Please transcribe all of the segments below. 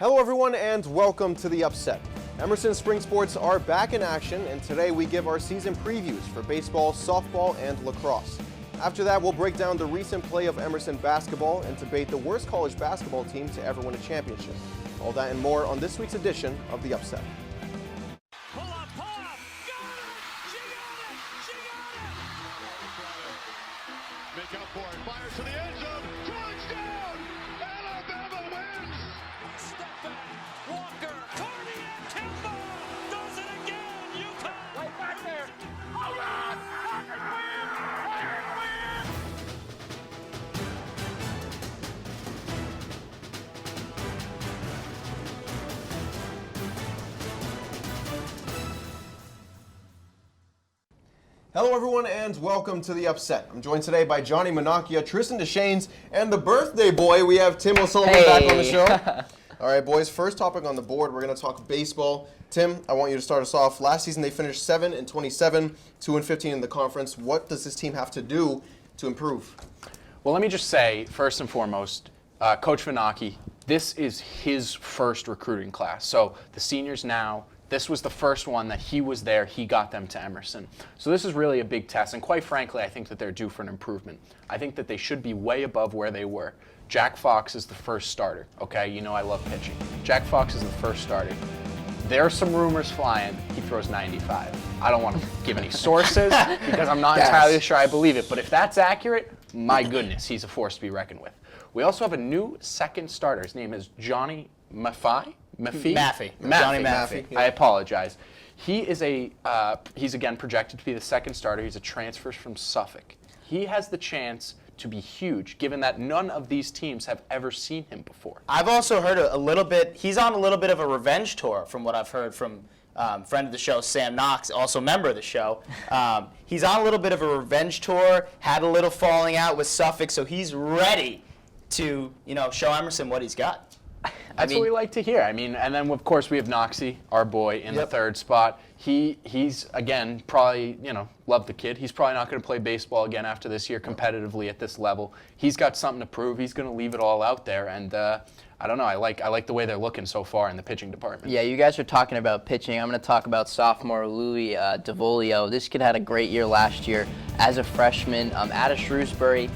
Hello everyone and welcome to The Upset. Emerson Spring Sports are back in action, and today we give our season previews for baseball, softball, and lacrosse. After that, we'll break down the recent play of Emerson basketball and debate the worst college basketball team to ever win a championship. All that and more on this week's edition of The Upset. Pull up, got it! She got it! Make up for it, fires to the end zone, touchdown! Alabama wins! Step back, Walker, Carney, and Kimba does it again! UConn! Right back there! Hold on! Walker wins! Walker wins! Hello everyone and welcome to The Upset. I'm joined today by Johnny Menachia, Tristan DeShanes, and the birthday boy. We have Tim O'Sullivan back on the show. All right, boys, first topic on the board, we're going to talk baseball. Tim, I want you to start us off. Last season they finished 7-27, 2-15 in the conference. What does this team have to do to improve? Well, let me just say, first and foremost, Coach Venaki, this is his first recruiting class. So the seniors now, this was the first one that he was there, he got them to Emerson. So this is really a big test, and quite frankly, I think that they're due for an improvement. I think that they should be way above where they were. Jack Fox is the first starter, okay? You know I love pitching. Jack Fox is the first starter. There are some rumors flying, he throws 95. I don't want to give any sources because I'm not entirely sure I believe it, but if that's accurate, my goodness, he's a force to be reckoned with. We also have a new second starter. His name is Johnny Maffei. Maffei. Johnny Maffei. I apologize. He is he's again projected to be the second starter. He's a transfer from Suffolk. He has the chance to be huge, given that none of these teams have ever seen him before. I've also heard a little bit, he's on a little bit of a revenge tour from what I've heard from friend of the show, Sam Knox, also member of the show. He's on a little bit of a revenge tour, had a little falling out with Suffolk, so he's ready to, show Emerson what he's got. That's what we like to hear. I mean, and then of course we have Noxie, our boy, in the third spot. He's again probably, love the kid. He's probably not going to play baseball again after this year competitively at this level. He's got something to prove. He's going to leave it all out there, and I don't know. I like the way they're looking so far in the pitching department. Yeah, you guys are talking about pitching. I'm going to talk about sophomore Louis DeVolio. This kid had a great year last year as a freshman out of Shrewsbury.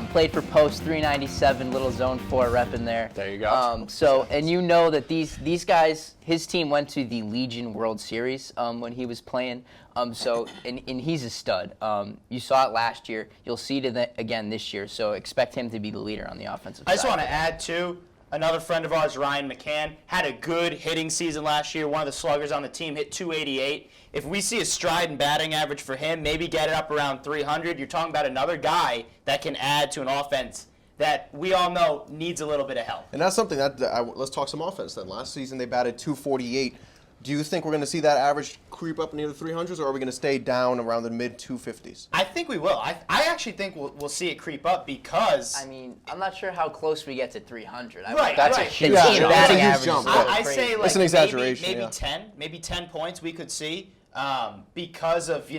Played for Post 397, little Zone 4 rep in there. There you go. And you know that these guys, his team went to the Legion World Series when he was playing. And he's a stud. You saw it last year. You'll see it again this year. So expect him to be the leader on the offensive side. I just want to add, too, another friend of ours, Ryan McCann, had a good hitting season last year. One of the sluggers on the team hit 288. If we see a stride and batting average for him, maybe get it up around 300, you're talking about another guy that can add to an offense that we all know needs a little bit of help. And that's something that, let's talk some offense then. Last season they batted 248. Do you think we're going to see that average creep up near the 300s, or are we going to stay down around the mid-250s? I think we will. I actually think we'll see it creep up because... I mean, I'm not sure how close we get to 300. That's a huge jump. That's a huge jump. I say like it's an exaggeration, maybe 10 points we could see because of,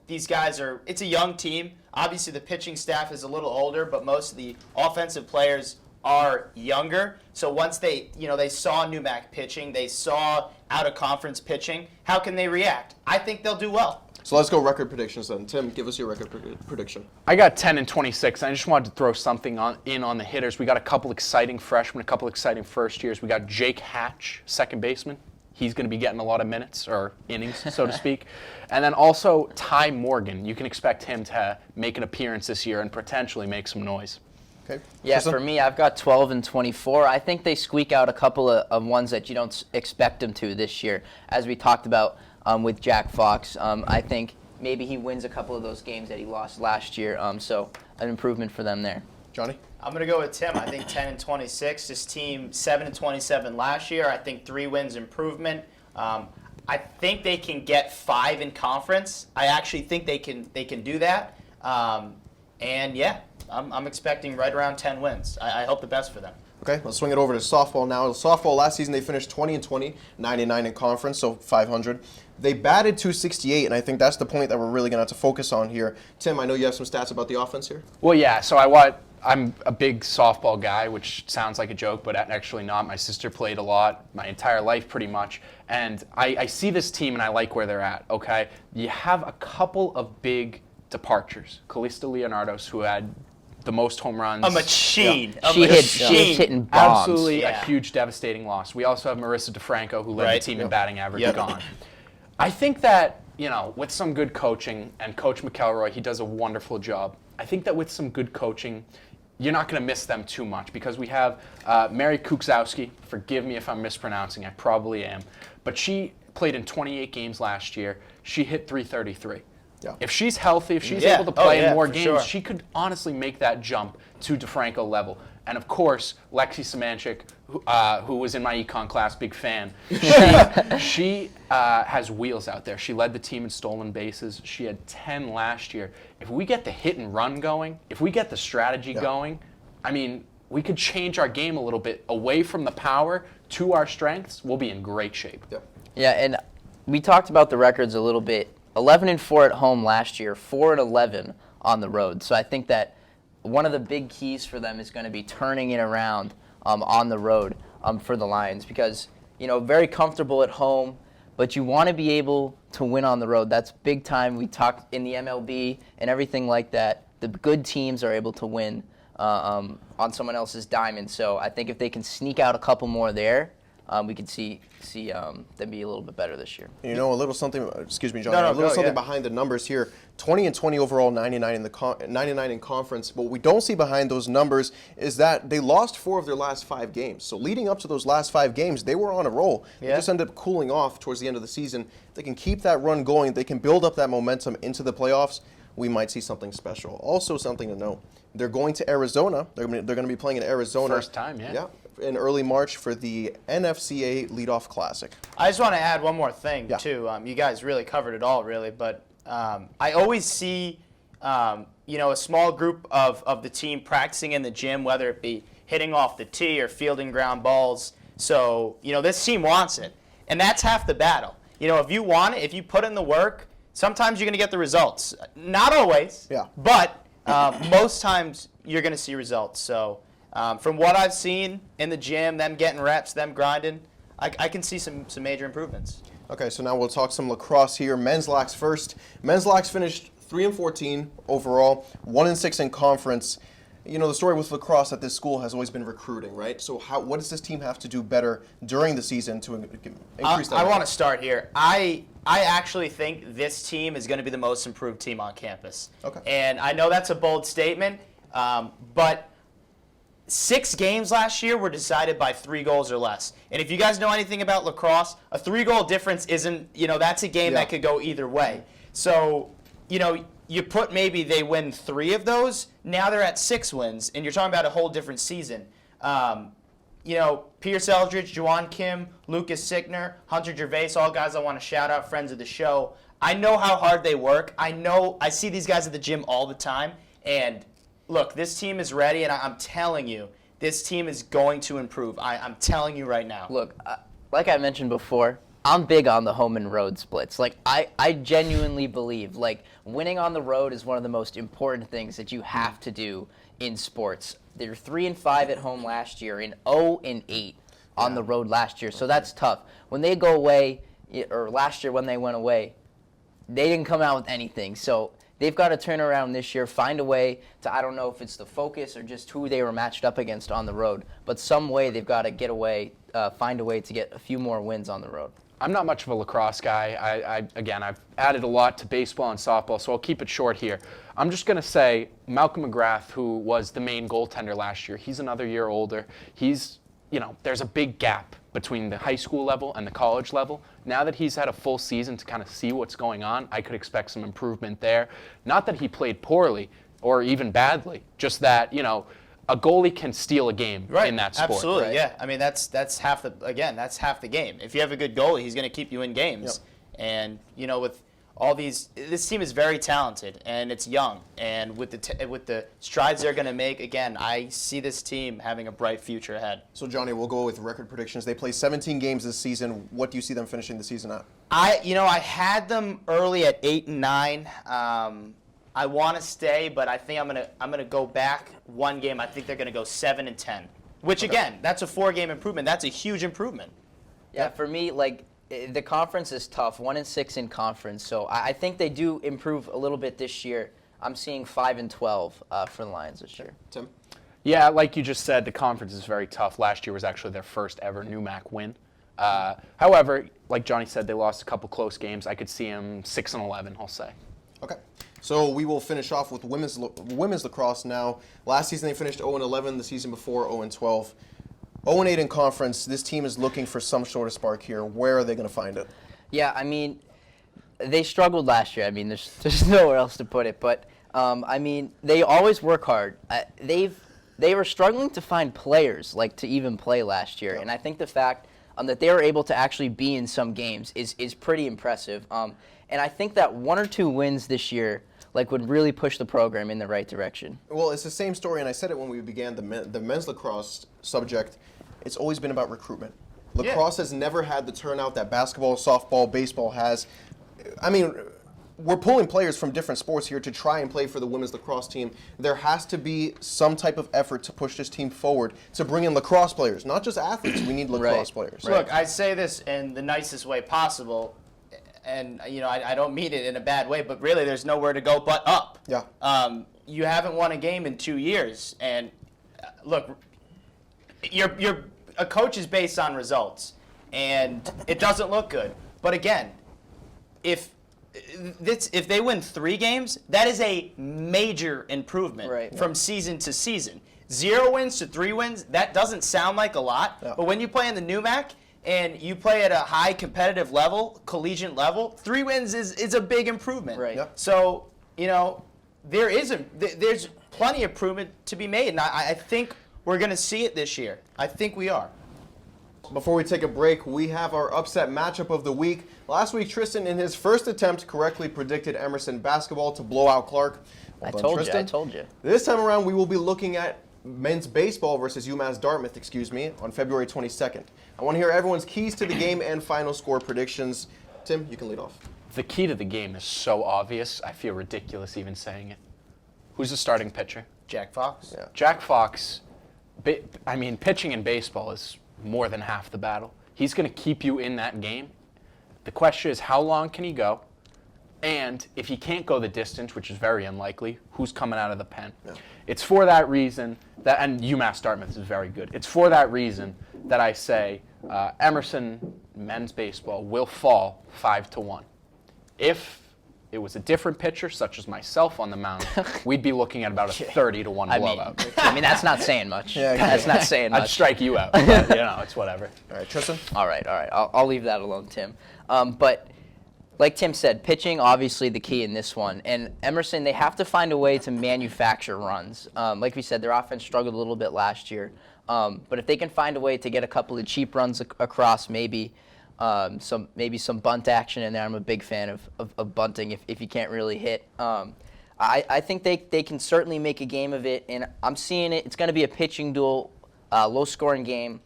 these guys it's a young team. Obviously the pitching staff is a little older, but most of the offensive players are younger. So once they saw NUMAC pitching, they saw out-of-conference pitching, how can they react? I think they'll do well. So let's go record predictions then. Tim, give us your record prediction. I got 10-26. I just wanted to throw something on the hitters. We got a couple exciting freshmen, a couple exciting first years. We got Jake Hatch, second baseman. He's going to be getting a lot of minutes, or innings, so to speak. And then also Ty Morgan. You can expect him to make an appearance this year and potentially make some noise. Okay. Yeah, for me, I've got 12-24. I think they squeak out a couple of ones that you don't expect them to this year. As we talked about with Jack Fox, I think maybe he wins a couple of those games that he lost last year. So an improvement for them there. Johnny? I'm going to go with Tim. I think 10-26. This team 7-27 last year. I think 3 wins improvement. I think they can get 5 in conference. I actually think they can do that. And yeah, I'm expecting right around 10 wins. I hope the best for them. Okay, let's swing it over to softball now. Softball last season they finished 20-20, 99 in conference, so 500. They batted 268, and I think that's the point that we're really going to have to focus on here. Tim, I know you have some stats about the offense here. Well, yeah. So I'm a big softball guy, which sounds like a joke, but actually not. My sister played a lot my entire life pretty much. And I see this team and I like where they're at, okay? You have a couple of big departures. Calista Leonardos, who had the most home runs. A machine. Yeah. A She machine. was hitting bombs. Absolutely Yeah. a huge devastating loss. We also have Marissa DeFranco, who led Right. the team in batting average, Yep. gone. I think that, with some good coaching, and Coach McElroy, he does a wonderful job. I think that with some good coaching, you're not going to miss them too much because we have Mary Kuczowski. Forgive me if I'm mispronouncing. I probably am. But she played in 28 games last year. She hit .333. Yeah. If she's healthy, if she's Yeah. able to play in more for games, sure. she could honestly make that jump to DeFranco level. And of course, Lexi Samanchik, who was in my econ class, big fan. She has wheels out there. She led the team in stolen bases. She had 10 last year. If we get the hit and run going, if we get the strategy going, I mean, we could change our game a little bit away from the power to our strengths. We'll be in great shape. Yeah. Yeah, and we talked about the records a little bit. 11-4 at home last year, 4-11 on the road. So I think that one of the big keys for them is going to be turning it around on the road for the Lions because, very comfortable at home, but you want to be able to win on the road. That's big time. We talked in the MLB and everything like that. The good teams are able to win on someone else's diamond. So I think if they can sneak out a couple more there, we could see them be a little bit better this year. A little something. Excuse me, John. No, a little go, something yeah. behind the numbers here. 20-20 overall, 99 in conference. What we don't see behind those numbers is that they lost 4 of their last 5 games. So leading up to those last 5 games, they were on a roll. They Yeah. just ended up cooling off towards the end of the season. They can keep that run going. They can build up that momentum into the playoffs. We might see something special. Also, something to note: they're going to Arizona. They're going to be playing in Arizona. First time, yeah. Yeah. In early March for the NFCA Leadoff Classic. I just want to add one more thing, Yeah. too. You guys really covered it all, really. But I always see, a small group of the team practicing in the gym, whether it be hitting off the tee or fielding ground balls. So, this team wants it. And that's half the battle. If you want it, if you put in the work, sometimes you're going to get the results. Not always. Yeah. But most times you're going to see results. So from what I've seen in the gym, them getting reps, them grinding, I can see some major improvements. Okay, so now we'll talk some lacrosse here. Men's lax first. Men's lax finished 3-14 overall, 1-6 in conference. The story with lacrosse at this school has always been recruiting, right? So what does this team have to do better during the season to increase that? I want to start here. I actually think this team is going to be the most improved team on campus. Okay. And I know that's a bold statement, but 6 games last year were decided by 3 goals or less. And if you guys know anything about lacrosse, a 3-goal difference isn't, that's a game that could go either way. So, you put maybe they win 3 of those, now they're at 6 wins, and you're talking about a whole different season. Pierce Eldridge, Juwan Kim, Lucas Sickner, Hunter Gervais, all guys I want to shout out, friends of the show. I know how hard they work. I see these guys at the gym all the time, and look, this team is ready, and I'm telling you, this team is going to improve. I'm telling you right now. Look, like I mentioned before, I'm big on the home and road splits. I genuinely believe, winning on the road is one of the most important things that you have to do in sports. They were 3-5 at home last year and 0-8 on the road last year, so that's tough. When they go away, or last year when they went away, they didn't come out with anything. So they've got to turn around this year, find a way to, I don't know if it's the focus or just who they were matched up against on the road, but some way they've got to get away, find a way to get a few more wins on the road. I'm not much of a lacrosse guy. I've added a lot to baseball and softball, so I'll keep it short here. I'm just going to say Malcolm McGrath, who was the main goaltender last year, he's another year older. There's a big gap between the high school level and the college level. Now that he's had a full season to kind of see what's going on, I could expect some improvement there. Not that he played poorly or even badly, just that, a goalie can steal a game in that sport. Absolutely, right? yeah. I mean, that's half the game. If you have a good goalie, he's going to keep you in games. Yep. And with all these, this team is very talented and it's young. And with the strides they're going to make, again, I see this team having a bright future ahead. So Johnny, we'll go with record predictions. They play 17 games this season. What do you see them finishing the season at? I had them early at 8 and 9. I want to stay, but I think I'm gonna go back one game. I think they're gonna go 7-10, which again, that's a 4-game improvement. That's a huge improvement. Yeah, for me, the conference is tough. 1-6 in conference, so I think they do improve a little bit this year. I'm seeing 5-12 for the Lions this year. Tim? Yeah, like you just said, the conference is very tough. Last year was actually their first ever NUMAC win. However, like Johnny said, they lost a couple close games. I could see them 6-11, I'll say. Okay. So we will finish off with women's lacrosse now. Last season they finished 0-11. The season before 0-12. 0-8 in conference. This team is looking for some sort of spark here. Where are they going to find it? Yeah, I mean, they struggled last year. I mean, there's nowhere else to put it. But I mean, they always work hard. They were struggling to find players to even play last year, and I think the fact that they were able to actually be in some games is pretty impressive. And I think that 1 or 2 wins this year would really push the program in the right direction. Well, it's the same story, and I said it when we began the men's lacrosse subject. It's always been about recruitment. Lacrosse has never had the turnout that basketball, softball, baseball has. I mean, we're pulling players from different sports here to try and play for the women's lacrosse team. There has to be some type of effort to push this team forward to bring in lacrosse players, not just athletes. We need lacrosse players. Look, I say this in the nicest way possible, and I don't mean it in a bad way, but really there's nowhere to go but up. Yeah. You haven't won a game in 2 years, and look, you're a coach is based on results, and it doesn't look good. But again, if they win 3 games, that is a major improvement from season to season. 0 wins to 3 wins, that doesn't sound like a lot, but when you play in the NUMAC and you play at a high competitive level, collegiate level, 3 wins is a big improvement. Right. Yep. So, there's plenty of improvement to be made, and I think we're going to see it this year. I think we are. Before we take a break, we have our upset matchup of the week. Last week, Tristan, in his first attempt, correctly predicted Emerson basketball to blow out Clark. Well done, Tristan. I told you. This time around, we will be looking at men's baseball versus UMass Dartmouth, on February 22nd. I want to hear everyone's keys to the game and final score predictions. Tim, you can lead off. The key to the game is so obvious, I feel ridiculous even saying it. Who's the starting pitcher? Jack Fox? Yeah. Jack Fox, pitching in baseball is more than half the battle. He's going to keep you in that game. The question is, how long can he go? And if he can't go the distance, which is very unlikely, who's coming out of the pen? Yeah. It's for that reason that, and UMass Dartmouth is very good. It's for that reason that I say Emerson men's baseball will fall 5-1. If it was a different pitcher, such as myself on the mound, we'd be looking at about a 30-1 blowout. I mean, that's not saying much. That's not saying much. I'd strike you out, but, it's whatever. All right, Tristan? All right. I'll leave that alone, Tim. But like Tim said, pitching obviously the key in this one. And Emerson, they have to find a way to manufacture runs. Like we said, their offense struggled a little bit last year. But if they can find a way to get a couple of cheap runs across, maybe some bunt action in there. I'm a big fan of bunting if you can't really hit. I think they can certainly make a game of it, and I'm seeing it. It's going to be a pitching duel, low-scoring game.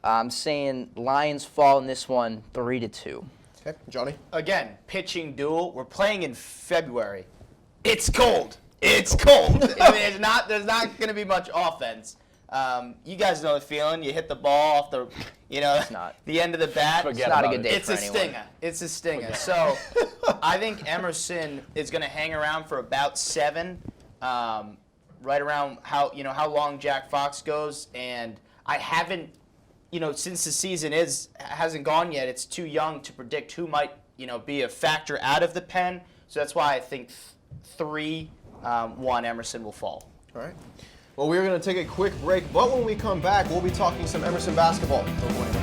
I'm saying Lions fall in this one 3-2. Okay, Johnny? Again, pitching duel. We're playing in February. It's cold. It's cold. I mean, there's not going to be much offense. You guys know the feeling. You hit the ball off the, the end of the bat. It's not a good day It's for a anyone. stinger. It's a stinger. So I think Emerson is going to hang around for about 7, right around how long Jack Fox goes. And I haven't, since the season hasn't gone yet, it's too young to predict who might, be a factor out of the pen. So that's why I think 3-1 Emerson will fall. All right. Well, we're going to take a quick break, but when we come back, we'll be talking some Emerson basketball. Don't go anywhere.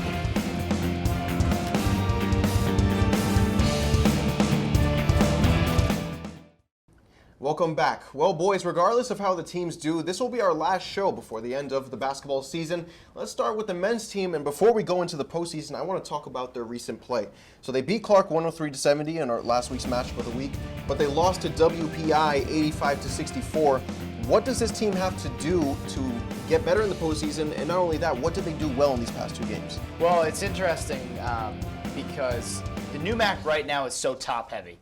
Welcome back. Well, boys, regardless of how the teams do, this will be our last show before the end of the basketball season. Let's start with the men's team, and before we go into the postseason, I want to talk about their recent play. So they beat Clark 103-70 in our last week's matchup of the week, but they lost to WPI 85-64. What does this team have to do to get better in the postseason? And not only that, what did they do well in these past 2 games? Well, it's interesting because the NUMAC right now is so top-heavy.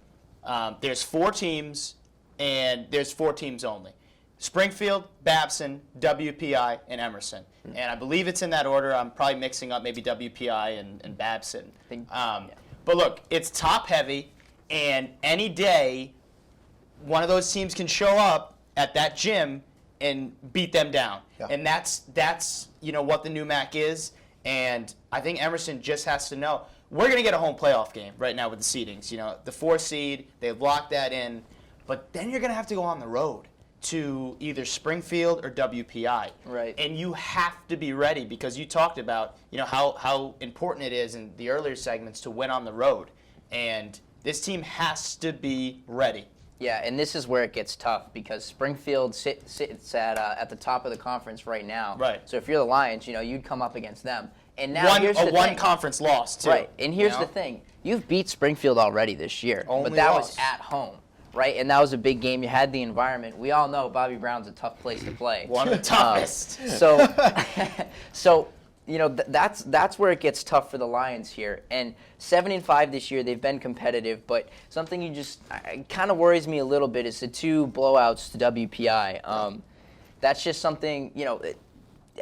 There's 4 teams, and there's 4 teams only. Springfield, Babson, WPI, and Emerson. And I believe it's in that order. I'm probably mixing up maybe WPI and Babson. But look, it's top heavy, and any day, one of those teams can show up at that gym and beat them down. Yeah. And that's what the new MAC is. And I think Emerson just has to know, we're going to get a home playoff game right now with the seedings. The 4 seed, they've locked that in. But then you're going to have to go on the road to either Springfield or WPI. Right. And you have to be ready, because you talked about how important it is in the earlier segments to win on the road. And this team has to be ready. Yeah, and this is where it gets tough, because Springfield sits at the top of the conference right now. Right. So if you're the Lions, you'd come up against them. And now here's the one thing. conference loss too. Right. And here's the thing: you've beat Springfield already this year, but that was at home, right? And that was a big game. You had the environment. We all know Bobby Brown's a tough place to play. One of the toughest. So that's where it gets tough for the Lions here. And 7-5 this year, they've been competitive, but something kind of worries me a little bit is the 2 blowouts to WPI. That's just something,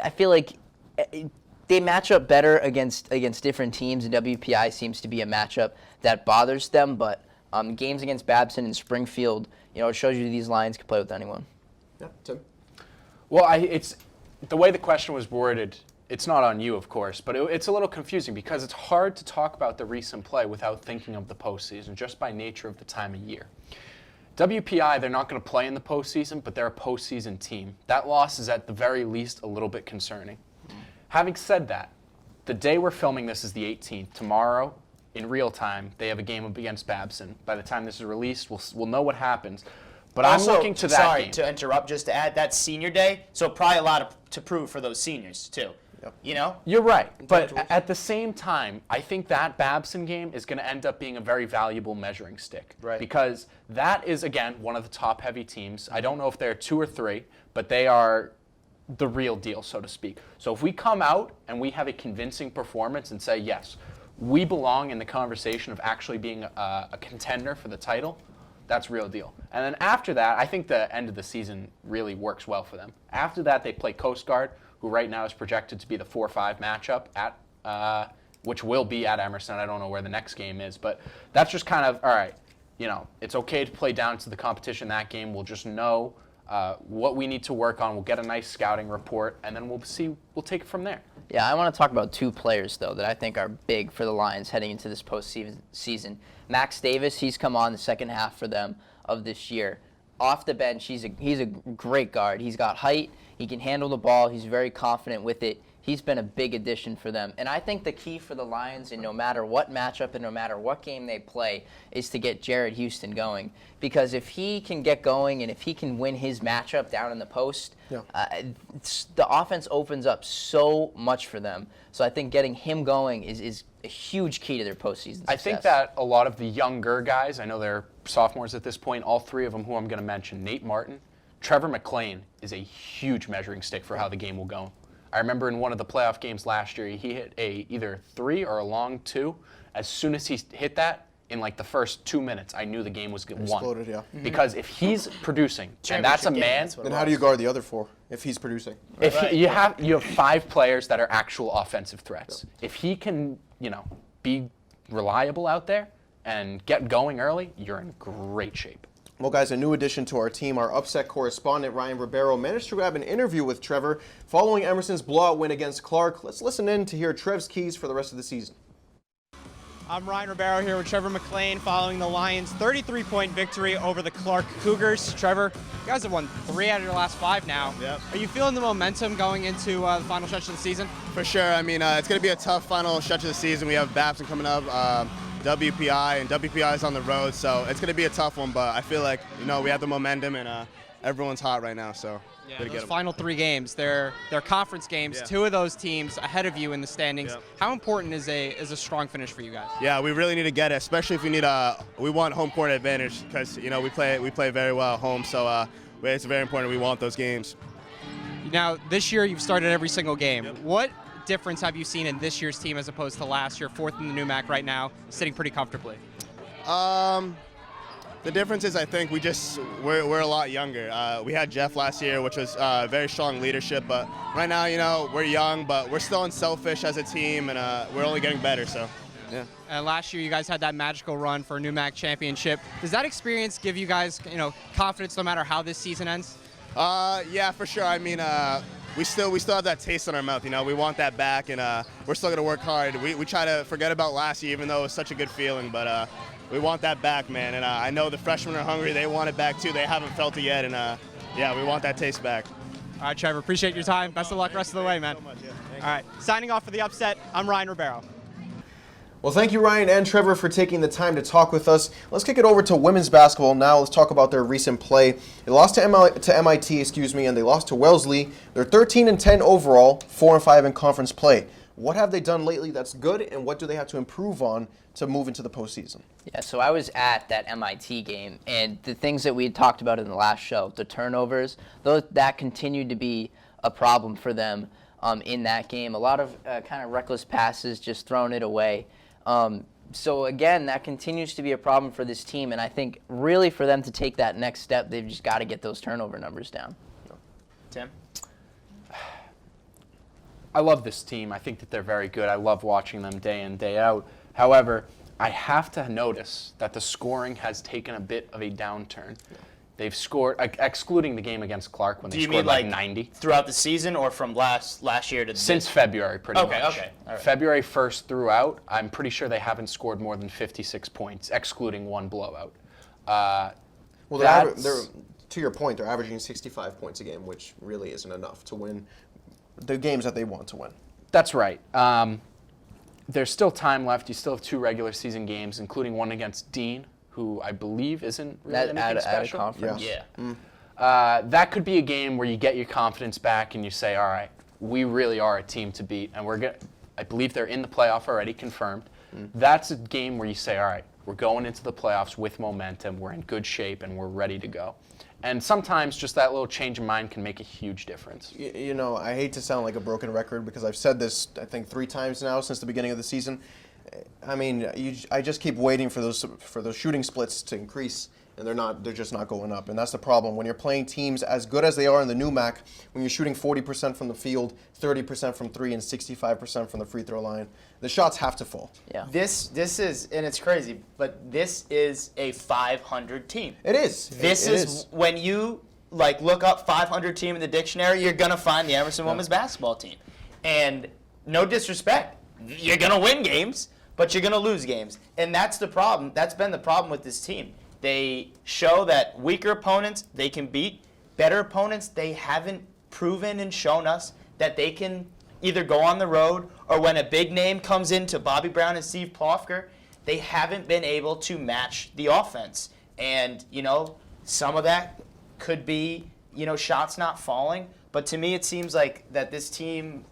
I feel like they match up better against different teams, and WPI seems to be a matchup that bothers them. But games against Babson and Springfield, it shows you these Lions can play with anyone. Yeah, Tim. Well, it's the way the question was worded. It's not on you, of course, but it's a little confusing because it's hard to talk about the recent play without thinking of the postseason, just by nature of the time of year. WPI, they're not going to play in the postseason, but they're a postseason team. That loss is at the very least a little bit concerning. Having said that, the day we're filming this is the 18th. Tomorrow, in real time, they have a game against Babson. By the time this is released, we'll know what happens. But Also, I'm looking to that sorry game. to interrupt, just to add, that's senior day, so probably a lot to prove for those seniors too. Yep. You're right, but at the same time, I think that Babson game is going to end up being a very valuable measuring stick. Right. Because that is, again, one of the top-heavy teams. I don't know if they're 2 or 3, but they are the real deal, so to speak. So if we come out and we have a convincing performance and say, yes, we belong in the conversation of actually being a contender for the title, that's real deal. And then after that, I think the end of the season really works well for them. After that, they play Coast Guard, who right now is projected to be the 4-5 matchup at, which will be at Emerson. I don't know where the next game is, but that's just kind of, all right, it's okay to play down to the competition that game. We'll just know what we need to work on. We'll get a nice scouting report, and then we'll take it from there. Yeah, I want to talk about 2 players, though, that I think are big for the Lions heading into this postseason. Max Davis, he's come on the second half for them of this year. Off the bench, he's a great guard. He's got height. He can handle the ball. He's very confident with it. He's been a big addition for them. And I think the key for the Lions, in no matter what matchup and no matter what game they play, is to get Jared Houston going. Because if he can get going and if he can win his matchup down in the post, the offense opens up so much for them. So I think getting him going is a huge key to their postseason success. I think that a lot of the younger guys, I know they're sophomores at this point, all 3 of them who I'm going to mention, Nate Martin, Trevor McLean is a huge measuring stick for how the game will go. I remember in one of the playoff games last year, he hit either 3 or a long 2. As soon as he hit that, in like the first 2 minutes, I knew the game was won. Exploded, yeah. Because if he's producing, and that's a man, Then how do you guard the other 4 if he's producing? if you have 5 players that are actual offensive threats. If he can, be reliable out there and get going early, you're in great shape. Well, guys, a new addition to our team, our upset correspondent, Ryan Ribeiro, managed to grab an interview with Trevor following Emerson's blowout win against Clark. Let's listen in to hear Trev's keys for the rest of the season. I'm Ryan Ribeiro here with Trevor McLean following the Lions' 33-point victory over the Clark Cougars. Trevor, you guys have won 3 out of your last 5 now. Yep. Are you feeling the momentum going into the final stretch of the season? For sure. I mean, it's going to be a tough final stretch of the season. We have Babson coming up, WPI, and WPI is on the road, so it's going to be a tough one. But I feel like, we have the momentum, and everyone's hot right now. So those final 3 games, they're conference games. 2 of those teams ahead of you in the standings. Yep. How important is a strong finish for you guys? Yeah, we really need to get it, especially if we want home court advantage because we play very well at home. So it's very important. We want those games. Now, this year you've started every single game. Yep. What difference have you seen in this year's team as opposed to last year? 4th in the new MAC right now, sitting pretty comfortably. The difference is I think we're a lot younger. We had Jeff last year, which was very strong leadership, but right now, we're young, but we're still unselfish as a team, and we're only getting better. So, yeah. Last year, you guys had that magical run for a new MAC championship. Does that experience give you guys, confidence no matter how this season ends? Yeah, for sure. I mean, we still have that taste in our mouth. We want that back, and we're still gonna work hard. We try to forget about last year, even though it was such a good feeling, but we want that back, man. And I know the freshmen are hungry. They want it back too. They haven't felt it yet, and yeah, we want that taste back. All right, Trevor, appreciate your time. Best of luck rest of the way, man. Thank you so much, yeah. All right, signing off for the upset, I'm Ryan Ribeiro. Well, thank you, Ryan and Trevor, for taking the time to talk with us. Let's kick it over to women's basketball now. Let's talk about their recent play. They lost to MIT, and they lost to Wellesley. They're 13-10 overall, 4-5 in conference play. What have they done lately that's good, and what do they have to improve on to move into the postseason? Yeah, so I was at that MIT game, and the things that we had talked about in the last show, the turnovers, that continued to be a problem for them in that game. A lot of kind of reckless passes, just throwing it away. So again, that continues to be a problem for this team, and I think really for them to take that next step, they've just got to get those turnover numbers down. Tim? I love this team. I think that they're very good. I love watching them day in, day out. However, I have to notice that the scoring has taken a bit of a downturn. They've scored, excluding the game against Clark when they scored like 90. Throughout the season or from last year to Since February, pretty much. Okay. All right. February 1st throughout, I'm pretty sure they haven't scored more than 56 points, excluding one blowout. Well, they're to your point, they're averaging 65 points a game, which really isn't enough to win the games that they want to win. That's right. There's still time left. You still have 2 regular season games, including one against Dean, who I believe isn't really anything special. At a conference. Yeah. That could be a game where you get your confidence back and you say, all right, we really are a team to beat, and I believe they're in the playoff already, confirmed. That's a game where you say, all right, we're going into the playoffs with momentum, we're in good shape, and we're ready to go. And sometimes just that little change of mind can make a huge difference. I hate to sound like a broken record because I've said this, I think, 3 times now since the beginning of the season. I mean, I just keep waiting for those shooting splits to increase, and they're just not going up. And that's the problem. When you're playing teams as good as they are in the new MAC, when you're shooting 40% from the field, 30% from 3, and 65% from the free throw line, the shots have to fall. Yeah. This is, and it's crazy, but this is a 500 team. It is. This is when you look up 500 team in the dictionary, you're gonna find the Emerson women's basketball team. And no disrespect, you're gonna win games, but you're gonna lose games, and that's the problem. That's been the problem with this team. They show that weaker opponents they can beat. Better opponents they haven't proven and shown us that they can either go on the road or when a big name comes into Bobby Brown and Steve Plofker, they haven't been able to match the offense. And, some of that could be, shots not falling. But to me, it seems like that this team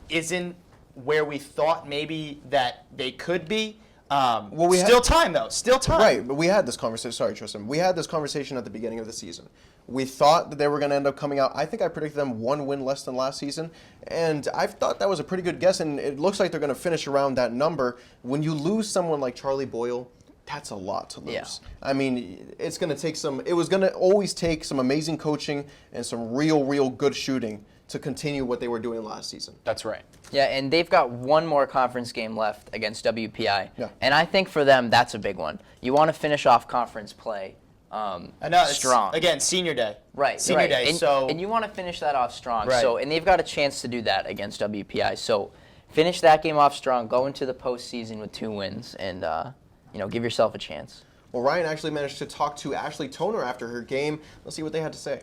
isn't where we thought maybe that they could be. Still time, though. Still time. Right, but we had this conversation. Sorry, Tristan. We had this conversation at the beginning of the season. We thought that they were going to end up coming out. I think I predicted them 1 win less than last season, and I thought that was a pretty good guess, and it looks like they're going to finish around that number. When you lose someone like Charlie Boyle, that's a lot to lose. Yeah. I mean, it's going to take it was going to always take some amazing coaching and some real good shooting to continue what they were doing last season. That's right. Yeah, and they've got one more conference game left against WPI. Yeah. And I think for them, that's a big one. You want to finish off conference play I know, strong. Again, senior day. Right. Senior day. And you want to finish that off strong. Right. And they've got a chance to do that against WPI. So finish that game off strong, go into the postseason with 2 wins, and give yourself a chance. Well, Ryan actually managed to talk to Ashley Toner after her game. Let's see what they had to say.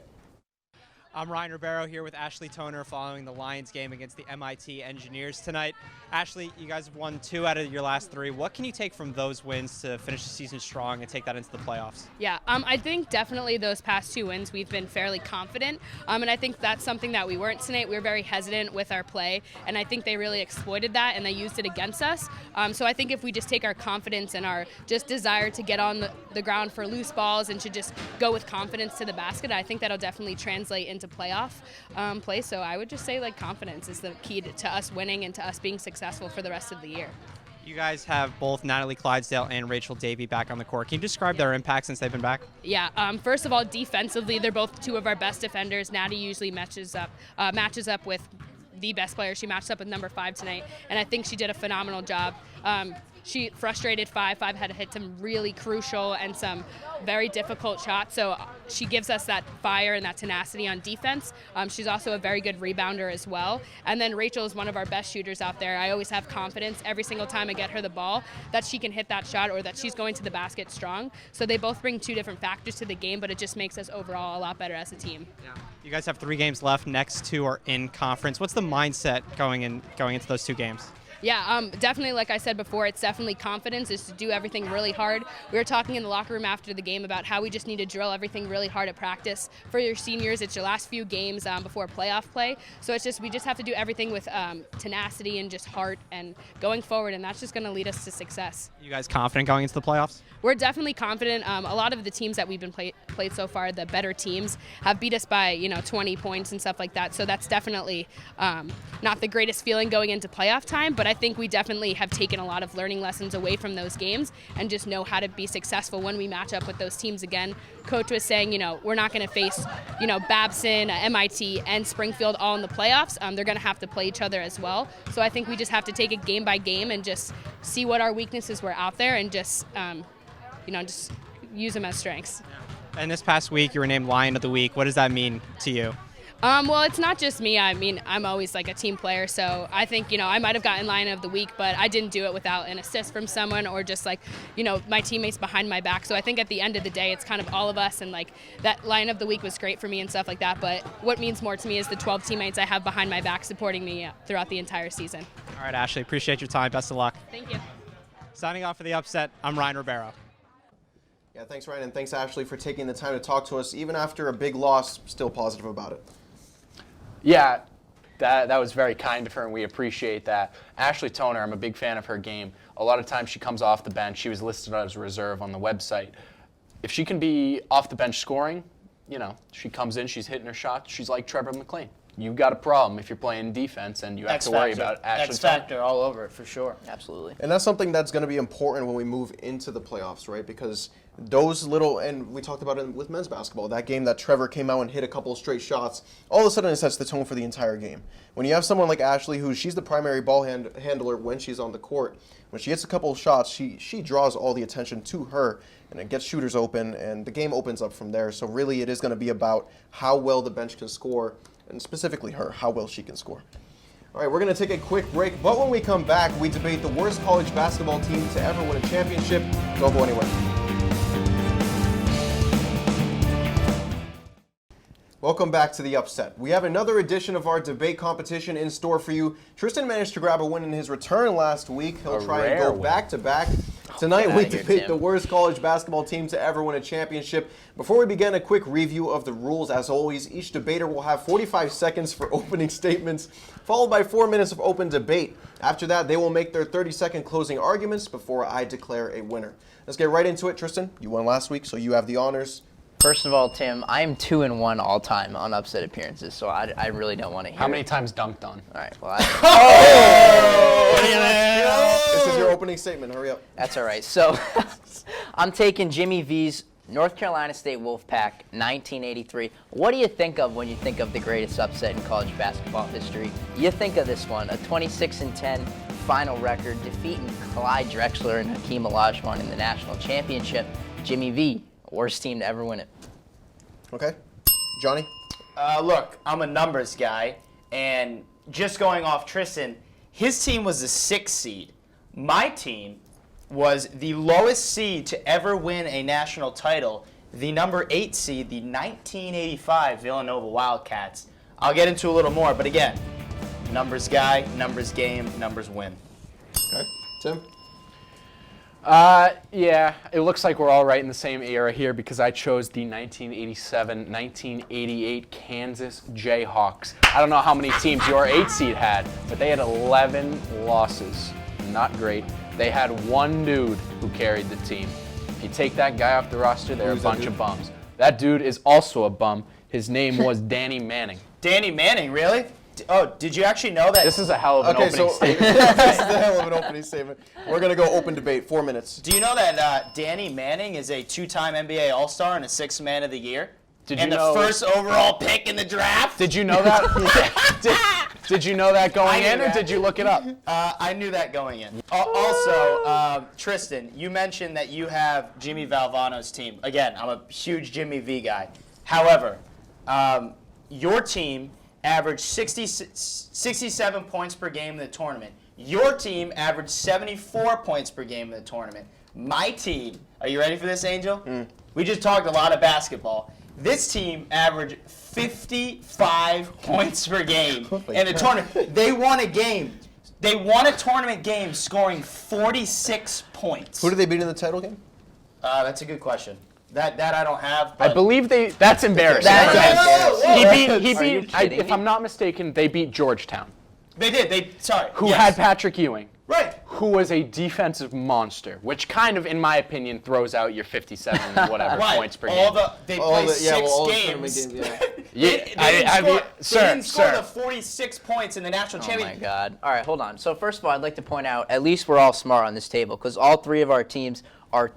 I'm Ryan Ribeiro here with Ashley Toner following the Lions game against the MIT Engineers tonight. Ashley, you guys have won 2 out of your last 3. What can you take from those wins to finish the season strong and take that into the playoffs? Yeah, I think definitely those past 2 wins we've been fairly confident, and I think that's something that we weren't tonight. We were very hesitant with our play, and I think they really exploited that and they used it against us. So I think if we just take our confidence and our just desire to get on the ground for loose balls and to just go with confidence to the basket, I think that'll definitely translate into playoff play. So I would just say confidence is the key to us winning and to us being successful for the rest of the year. You guys have both Natalie Clydesdale and Rachel Davey back on the court. Can you describe their impact since they've been back? Yeah, first of all, defensively, they're both two of our best defenders. Natty usually matches up with the best player. She matched up with number 5 tonight, and I think she did a phenomenal job. She frustrated 5. 5 had to hit some really crucial and some very difficult shots, so she gives us that fire and that tenacity on defense. She's also a very good rebounder as well. And then Rachel is one of our best shooters out there. I always have confidence every single time I get her the ball that she can hit that shot or that she's going to the basket strong. So they both bring two different factors to the game, but it just makes us overall a lot better as a team. Yeah. You guys have 3 games left. Next 2 are in conference. What's the mindset going into those 2 games? Yeah, definitely, like I said before, it's definitely confidence is to do everything really hard. We were talking in the locker room after the game about how we just need to drill everything really hard at practice. For your seniors, it's your last few games before playoff play. So we just have to do everything with tenacity and just heart and going forward, and that's just going to lead us to success. You guys confident going into the playoffs? We're definitely confident. A lot of the teams that we've been played so far, the better teams, have beat us by 20 points and stuff like that. So that's definitely not the greatest feeling going into playoff time, but I think we definitely have taken a lot of learning lessons away from those games and just know how to be successful when we match up with those teams again. Coach was saying, we're not going to face, Babson, MIT, and Springfield all in the playoffs. They're going to have to play each other as well. So I think we just have to take it game by game and just see what our weaknesses were out there and just use them as strengths. And this past week, you were named Lion of the Week. What does that mean to you? Well, it's not just me. I mean, I'm always like a team player, so I think, I might have gotten Lion of the Week, but I didn't do it without an assist from someone or just my teammates behind my back. So I think at the end of the day, it's kind of all of us, and that Lion of the Week was great for me and stuff like that. But what means more to me is the 12 teammates I have behind my back supporting me throughout the entire season. All right, Ashley, appreciate your time. Best of luck. Thank you. Signing off for the upset, I'm Ryan Ribeiro. Yeah, thanks, Ryan, and thanks, Ashley, for taking the time to talk to us. Even after a big loss, still positive about it. Yeah, that was very kind of her, and we appreciate that. Ashley Toner, I'm a big fan of her game. A lot of times she comes off the bench. She was listed as a reserve on the website. If she can be off the bench scoring, she comes in, she's hitting her shots. She's like Trevor McLean. You've got a problem if you're playing defense and you have to worry about Ashley X factor all over it, for sure. Absolutely. And that's something that's going to be important when we move into the playoffs, right? Because those and we talked about it with men's basketball, that game that Trevor came out and hit a couple of straight shots, all of a sudden it sets the tone for the entire game. When you have someone like Ashley, she's the primary ball handler when she's on the court, when she hits a couple of shots, she draws all the attention to her, and it gets shooters open, and the game opens up from there. So really it is going to be about how well the bench can score, and specifically her, how well she can score. All right, we're going to take a quick break, but when we come back, we debate the worst college basketball team to ever win a championship. Don't go anywhere. Welcome back to The Upset. We have another edition of our debate competition in store for you. Tristan managed to grab a win in his return last week. He'll try and go back-to-back. Tonight, we debate the worst college basketball team to ever win a championship. Before we begin, a quick review of the rules. As always, each debater will have 45 seconds for opening statements, followed by 4 minutes of open debate. After that, they will make their 30-second closing arguments before I declare a winner. Let's get right into it. Tristan, you won last week, so you have the honors. First of all, Tim, I am 2-1 all time on upset appearances, so I really don't want to hear How many it. times dunked on? All right, well, This is your opening statement. Hurry up. that's all right. So I'm taking Jimmy V's North Carolina State Wolfpack, 1983. What do you think of when you think of the greatest upset in college basketball history? You think of this one, a 26-10 final record, defeating Clyde Drexler and Hakeem Olajuwon in the national championship. Jimmy V, worst team to ever win it. Okay. Johnny? Look, I'm a numbers guy, and just going off Tristan, his team was the 6th seed. My team was the lowest seed to ever win a national title, the number 8 seed, the 1985 Villanova Wildcats. I'll get into a little more, but again, numbers guy, numbers game, numbers win. Okay. Tim? Yeah, it looks like we're all right in the same era here because I chose the 1987-1988 Kansas Jayhawks. I don't know how many teams your 8 seed had, but they had 11 losses. Not great. They had one dude who carried the team. If you take that guy off the roster, they're a bunch of bums. That dude is also a bum. His name was Danny Manning. Danny Manning, really? Oh, did you actually know that? This is a hell of an Okay, opening so statement. this is the hell of an opening statement. We're gonna go open debate. 4 minutes. Do you know that Danny Manning is a 2-time NBA All-Star and a 6th Man of the Year? Did you and know? the first overall pick in the draft? Did you know that? Did you know that going in, or that. did you look it up? I knew that going in. Also, Tristan, you mentioned that you have Jimmy Valvano's team. Again, I'm a huge Jimmy V guy. However, your team averaged 67 points per game in the tournament. Your team averaged 74 points per game in the tournament. My team, are you ready for this, Angel? We just talked a lot of basketball. This team averaged 55 points per game in a tournament. They won a game. They won a tournament game scoring 46 points. Who did they beat in the title game? That's a good question. That I don't have. I But believe that's embarrassing. That's embarrassing. He Are you beat, kidding if me? I'm not mistaken, they beat Georgetown, they did. who Yes. had Patrick Ewing, Right. who was a defensive monster, which kind of, in my opinion, throws out your 57 whatever Right. points per game. They played all the 6 tournament games. games, yeah. Yeah, They didn't score sir. the 46 points in the national Oh my championship. God. All right, hold on. So first of all, I'd like to point out, at least we're all smart on this table, because all three of our teams are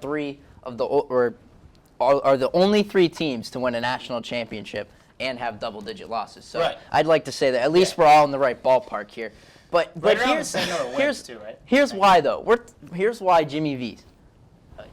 are the only 3 teams to win a national championship and have double-digit losses. So Right. I'd like to say that at least we're all in the right ballpark here. But Right around the here's same number of wins, too, right? here's why though. Here's why Jimmy V's.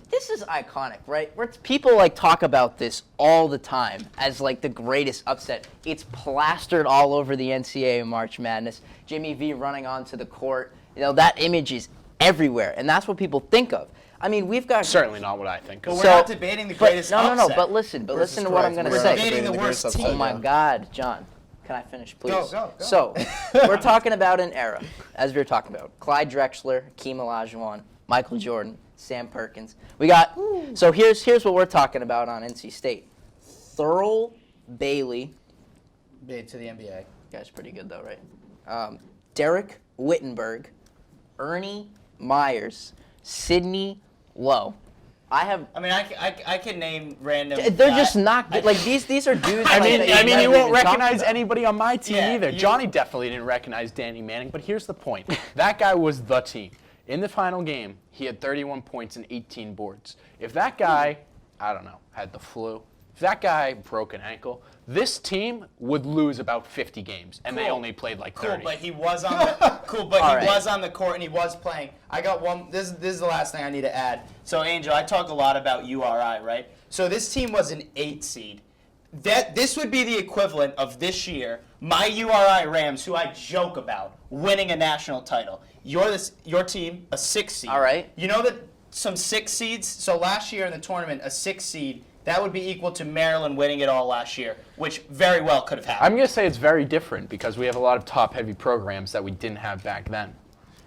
This is iconic, right? People like talk about this all the time as like the greatest upset. It's plastered all over the NCAA March Madness. Jimmy V running onto the court. You know, that image is everywhere, and that's what people think of. I mean, we've got Certainly not what I think. But we're So- not debating the greatest no, upset. but listen to Versus what I'm correct. going to We're say. debating the greatest worst upset, team. Oh my yeah. God, John, can I finish, please? Go. So, we're talking about an era, as we were talking about. Clyde Drexler, Hakeem Olajuwon, Michael Jordan, Sam Perkins. We got. So here's what we're talking about on NC State. Thurl Bailey. Made to the NBA. Guy's pretty good though, right? Derek Wittenberg, Ernie Myers, Sidney Lowe. I mean, I can name random. They're just not good. Like these are dudes. I like, mean, that you never won't even talk recognize about. anybody on my team Yeah, either. you- Johnny definitely didn't recognize Danny Manning, but here's the point. That guy was the team. In the final game, he had 31 points and 18 boards. If that guy, I don't know, had the flu, if that guy broke an ankle, this team would lose about 50 games, and they Cool. only played like Cool, 30. but he was on the All right. was on the court and he was playing. I got one. This is the last thing I need to add. So Angel, I talk a lot about URI, right? So this team was an 8 seed. This would be the equivalent of this year, my URI Rams, who I joke about, winning a national title. Your team, a 6 seed. All right. You know that some 6 seeds. So last year in the tournament, a 6 seed. That would be equal to Maryland winning it all last year, which very well could have happened. I'm going to say it's very different because we have a lot of top-heavy programs that we didn't have back then.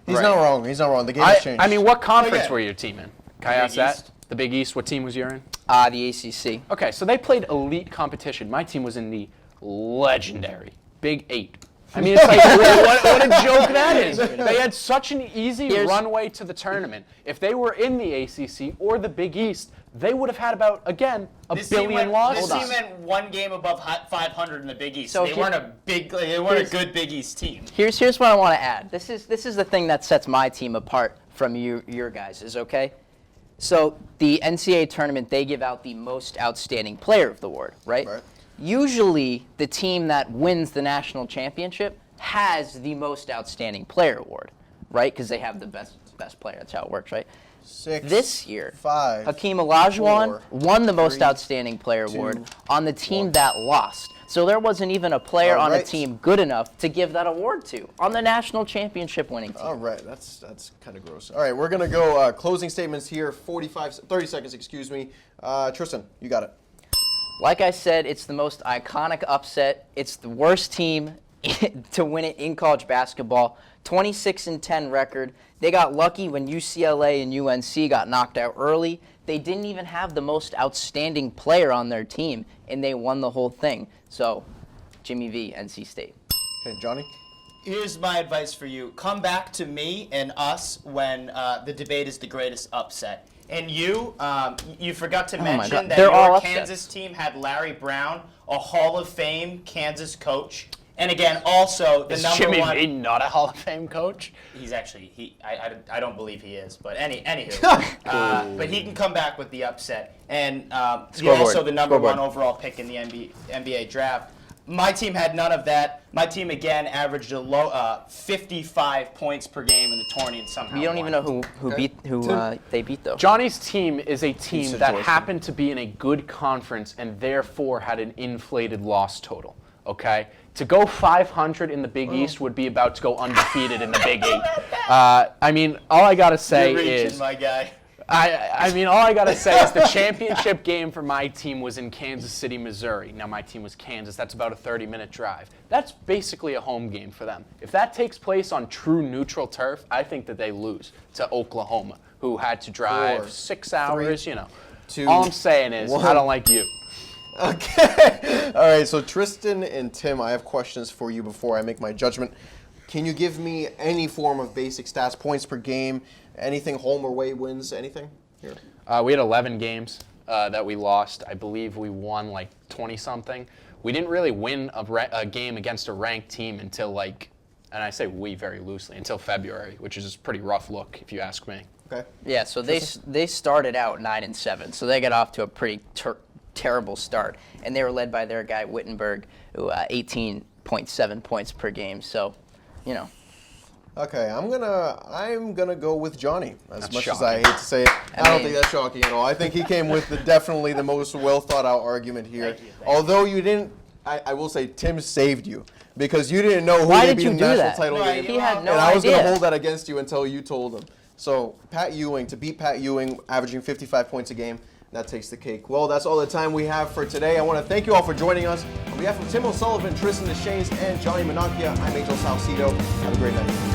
He's not wrong. The game has changed. I mean, what conference yeah. were your team in? Can I The ask Big that? East. The Big East. What team was you in? The ACC. Okay, so they played elite competition. My team was in the legendary Big 8. I mean, it's like, what a joke that is. They had such an easy runway to the tournament. If they were in the ACC or the Big East, they would have had about, again, a billion losses. This team went one game above 500 in the Big East. So They weren't a good Big East team. Here's what I want to add. This is the thing that sets my team apart from your guys', okay? So the NCAA tournament, they give out the most outstanding player of the award, right? Right. Usually the team that wins the national championship has the most outstanding player award, right? Because they have the best player. That's how it works, right? 6. This year, 5. Hakeem Olajuwon 4, won the most 3, outstanding player award 2, on the team 1. that lost. So there wasn't even a player on a Alright. team good enough to give that award to on the national championship winning team. All right, that's kind of gross. All right, we're gonna go closing statements here. 30 seconds, excuse me. Tristan, you got it. Like I said, it's the most iconic upset. It's the worst team to win it in college basketball. 26-10 record. They got lucky when UCLA and UNC got knocked out early. They didn't even have the most outstanding player on their team, and they won the whole thing. So, Jimmy V, NC State. Okay, Johnny. Here's my advice for you. Come back to me and us when the debate is the greatest upset. And you forgot to my God. mention that They're all your upsets. Kansas team had Larry Brown, a Hall of Fame Kansas coach, And again, also the Is number Jimmy one. V not a Hall of Fame coach? He's actually I don't believe he is, but anywho, but he can come back with the upset, and he's Scoreboard. also the number Scoreboard. one overall pick in the NBA draft. My team had none of that. My team again averaged a low 55 points per game in the tourney, and somehow You don't even won. know who they beat though. Johnny's team is a team that situation. happened to be in a good conference and therefore had an inflated loss total. Okay? To go 500 in the Big East would be about to go undefeated in the Big Eight. I mean, all I gotta say You're reaching, is, my guy. I mean, all I gotta say is the championship game for my team was in Kansas City, Missouri. Now my team was Kansas. That's about a 30-minute drive. That's basically a home game for them. If that takes place on true neutral turf, I think that they lose to Oklahoma, who had to drive 4, 6 hours. 3, You know, 2, all I'm saying is 1. I don't like you. Okay. All right, so Tristan and Tim, I have questions for you before I make my judgment. Can you give me any form of basic stats, points per game, anything, home or away wins, anything here? We had 11 games that we lost. I believe we won like 20-something. We didn't really win a game against a ranked team until like, and I say we very loosely, until February, which is a pretty rough look if you ask me. Okay. Yeah, so they started out 9-7, so they got off to a pretty terrible start, and they were led by their guy Wittenberg, who 18.7 points per game. So, you know. Okay, I'm gonna go with Johnny. As That's much as shocking. I hate to say it, I don't mean- think that's shocking at all. I think he came with definitely the most well thought out argument here. Thank you. Although you didn't, I will say Tim saved you because you didn't know who Why they did beat you in the do national that? title No, game. He had no and I was idea. gonna hold that against you until you told him. So Pat Ewing, to beat Pat Ewing, averaging 55 points a game, that takes the cake. Well, that's all the time we have for today. I want to thank you all for joining us. On behalf of Tim O'Sullivan, Tristan DeShanes, and Johnny Menachia, I'm Angel Salcido. Have a great night.